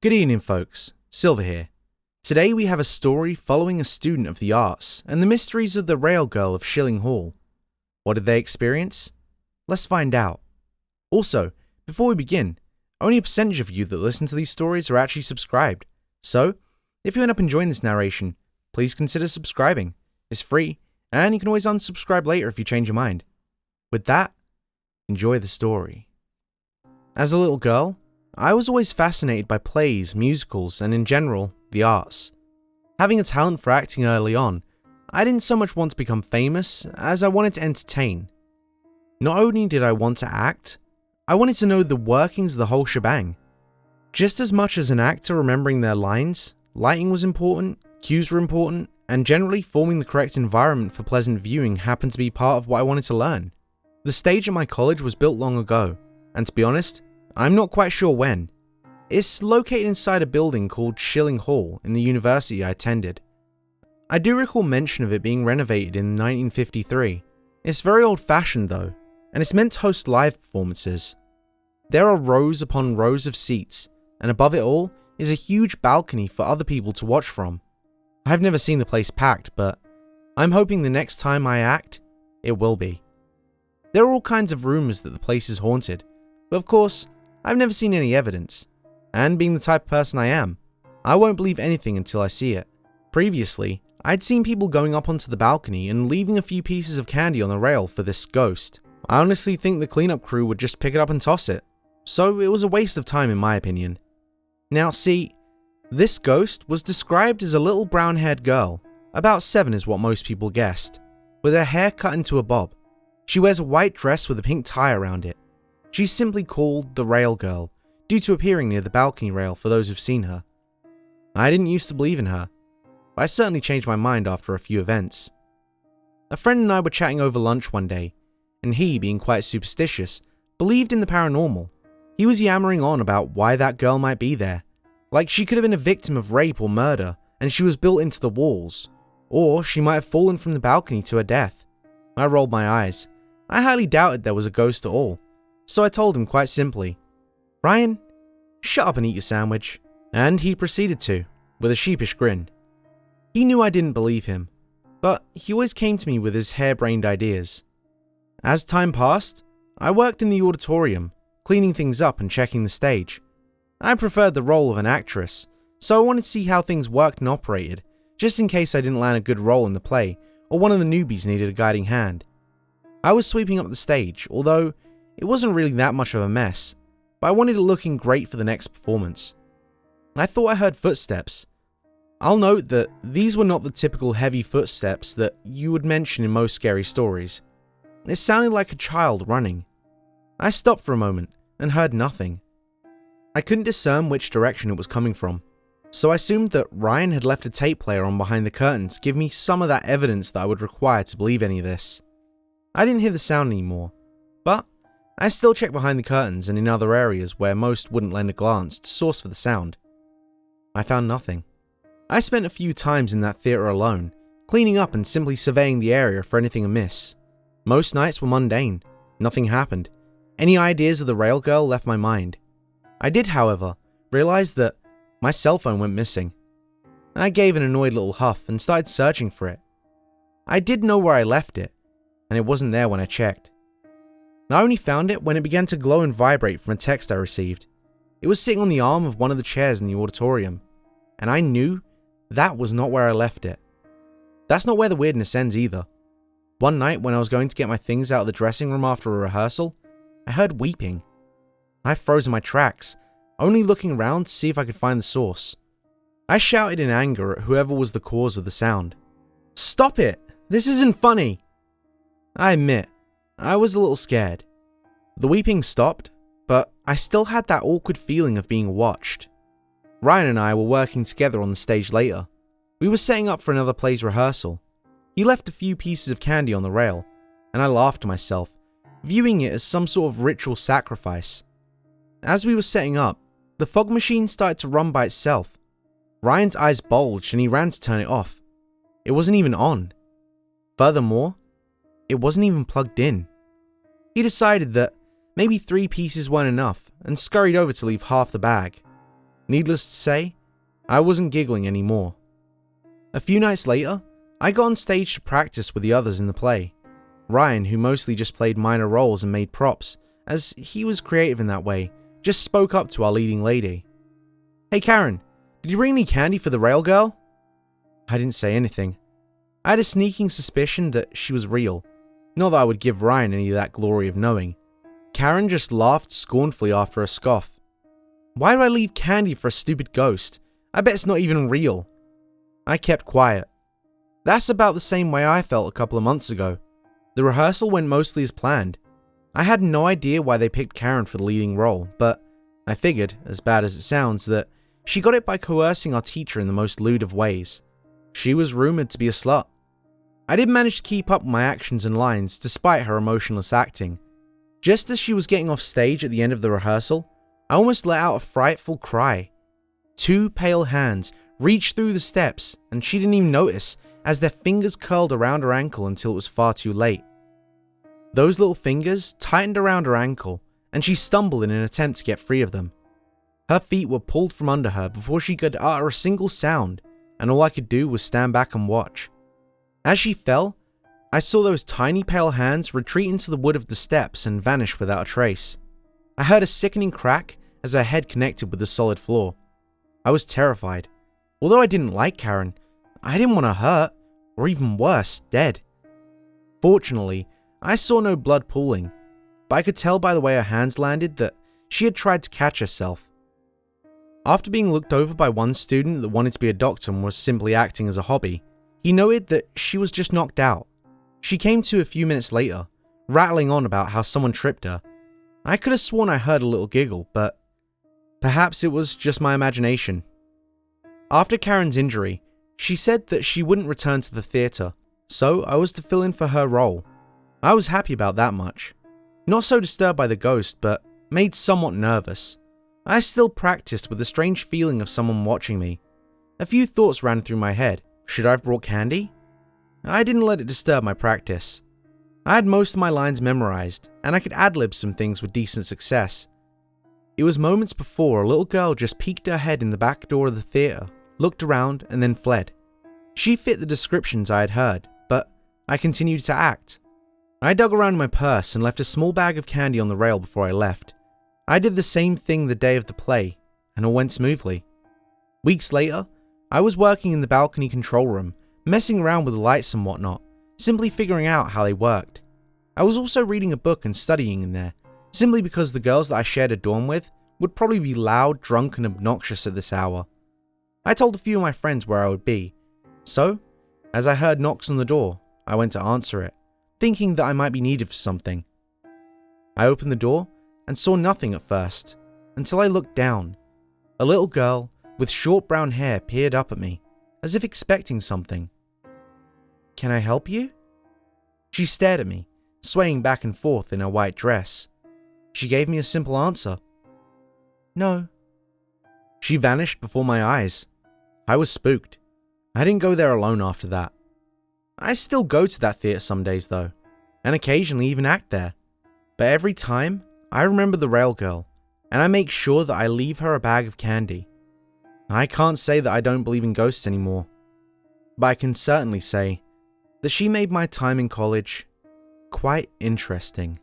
Good evening, folks. Silver here. Today we have a story following a student of the arts and the mysteries of the rail girl of Shilling Hall. What did they experience? Let's find out. Also, before we begin, only a percentage of you that listen to these stories are actually subscribed. So, if you end up enjoying this narration, please consider subscribing. It's free, and you can always unsubscribe later if you change your mind. With that, enjoy the story. As a little girl, I was always fascinated by plays, musicals, and in general, the arts. Having a talent for acting early on, I didn't so much want to become famous as I wanted to entertain. Not only did I want to act, I wanted to know the workings of the whole shebang. Just as much as an actor remembering their lines, lighting was important, cues were important, and generally forming the correct environment for pleasant viewing happened to be part of what I wanted to learn. The stage at my college was built long ago, and to be honest, I'm not quite sure when. It's located inside a building called Shilling Hall in the university I attended. I do recall mention of it being renovated in 1953. It's very old-fashioned though, and it's meant to host live performances. There are rows upon rows of seats, and above it all is a huge balcony for other people to watch from. I've never seen the place packed, but I'm hoping the next time I act, it will be. There are all kinds of rumors that the place is haunted, but of course, I've never seen any evidence, and being the type of person I am, I won't believe anything until I see it. Previously, I'd seen people going up onto the balcony and leaving a few pieces of candy on the rail for this ghost. I honestly think the cleanup crew would just pick it up and toss it, so it was a waste of time in my opinion. Now see, this ghost was described as a little brown-haired girl, about 7 is what most people guessed, with her hair cut into a bob. She wears a white dress with a pink tie around it. She's simply called the Rail Girl, due to appearing near the balcony rail for those who've seen her. I didn't used to believe in her, but I certainly changed my mind after a few events. A friend and I were chatting over lunch one day, and he, being quite superstitious, believed in the paranormal. He was yammering on about why that girl might be there, like she could have been a victim of rape or murder, and she was built into the walls, or she might have fallen from the balcony to her death. I rolled my eyes. I highly doubted there was a ghost at all. So I told him quite simply, "Ryan, shut up and eat your sandwich." And he proceeded to, with a sheepish grin. He knew I didn't believe him, but he always came to me with his harebrained ideas. As time passed, I worked in the auditorium, cleaning things up and checking the stage. I preferred the role of an actress, so I wanted to see how things worked and operated, just in case I didn't land a good role in the play, or one of the newbies needed a guiding hand. I was sweeping up the stage, although it wasn't really that much of a mess, but I wanted it looking great for the next performance. I thought I heard footsteps. I'll note that these were not the typical heavy footsteps that you would mention in most scary stories. It sounded like a child running. I stopped for a moment and heard nothing. I couldn't discern which direction it was coming from, so I assumed that Ryan had left a tape player on behind the curtain to give me some of that evidence that I would require to believe any of this. I didn't hear the sound anymore, but I still checked behind the curtains and in other areas where most wouldn't lend a glance to source for the sound. I found nothing. I spent a few times in that theatre alone, cleaning up and simply surveying the area for anything amiss. Most nights were mundane. Nothing happened. Any ideas of the rail girl left my mind. I did, however, realize that my cell phone went missing. I gave an annoyed little huff and started searching for it. I did know where I left it, and it wasn't there when I checked. I only found it when it began to glow and vibrate from a text I received. It was sitting on the arm of one of the chairs in the auditorium, and I knew that was not where I left it. That's not where the weirdness ends either. One night when I was going to get my things out of the dressing room after a rehearsal, I heard weeping. I froze in my tracks, only looking around to see if I could find the source. I shouted in anger at whoever was the cause of the sound. "Stop it! This isn't funny!" I admit, I was a little scared. The weeping stopped, but I still had that awkward feeling of being watched. Ryan and I were working together on the stage later. We were setting up for another play's rehearsal. He left a few pieces of candy on the rail, and I laughed to myself, viewing it as some sort of ritual sacrifice. As we were setting up, the fog machine started to run by itself. Ryan's eyes bulged and he ran to turn it off. It wasn't even on. Furthermore, it wasn't even plugged in. He decided that maybe 3 pieces weren't enough and scurried over to leave half the bag. Needless to say, I wasn't giggling anymore. A few nights later, I got on stage to practice with the others in the play. Ryan, who mostly just played minor roles and made props, as he was creative in that way, just spoke up to our leading lady. "Hey Karen, did you bring any candy for the rail girl?" I didn't say anything. I had a sneaking suspicion that she was real, not that I would give Ryan any of that glory of knowing. Karen just laughed scornfully after a scoff. "Why do I leave candy for a stupid ghost? I bet it's not even real." I kept quiet. That's about the same way I felt a couple of months ago. The rehearsal went mostly as planned. I had no idea why they picked Karen for the leading role, but I figured, as bad as it sounds, that she got it by coercing our teacher in the most lewd of ways. She was rumored to be a slut. I did manage to keep up with my actions and lines despite her emotionless acting. Just as she was getting off stage at the end of the rehearsal, I almost let out a frightful cry. 2 pale hands reached through the steps, and she didn't even notice as their fingers curled around her ankle until it was far too late. Those little fingers tightened around her ankle, and she stumbled in an attempt to get free of them. Her feet were pulled from under her before she could utter a single sound, and all I could do was stand back and watch. As she fell, I saw those tiny pale hands retreat into the wood of the steps and vanish without a trace. I heard a sickening crack as her head connected with the solid floor. I was terrified. Although I didn't like Karen, I didn't want her hurt, or even worse, dead. Fortunately, I saw no blood pooling, but I could tell by the way her hands landed that she had tried to catch herself. After being looked over by one student that wanted to be a doctor and was simply acting as a hobby, he noted that she was just knocked out. She came to a few minutes later, rattling on about how someone tripped her. I could have sworn I heard a little giggle, but perhaps it was just my imagination. After Karen's injury, she said that she wouldn't return to the theatre, so I was to fill in for her role. I was happy about that much. Not so disturbed by the ghost, but made somewhat nervous. I still practiced with the strange feeling of someone watching me. A few thoughts ran through my head. Should I have brought candy? I didn't let it disturb my practice. I had most of my lines memorized, and I could ad-lib some things with decent success. It was moments before a little girl just peeked her head in the back door of the theatre, looked around, and then fled. She fit the descriptions I had heard, but I continued to act. I dug around my purse and left a small bag of candy on the rail before I left. I did the same thing the day of the play, and all went smoothly. Weeks later, I was working in the balcony control room, messing around with the lights and whatnot, simply figuring out how they worked. I was also reading a book and studying in there, simply because the girls that I shared a dorm with would probably be loud, drunk, and obnoxious at this hour. I told a few of my friends where I would be, so, as I heard knocks on the door, I went to answer it, thinking that I might be needed for something. I opened the door and saw nothing at first, until I looked down. A little girl with short brown hair peered up at me, as if expecting something. "Can I help you?" She stared at me, swaying back and forth in her white dress. She gave me a simple answer. "No." She vanished before my eyes. I was spooked. I didn't go there alone after that. I still go to that theatre some days though, and occasionally even act there. But every time, I remember the rail girl, and I make sure that I leave her a bag of candy. I can't say that I don't believe in ghosts anymore, but I can certainly say that she made my time in college quite interesting.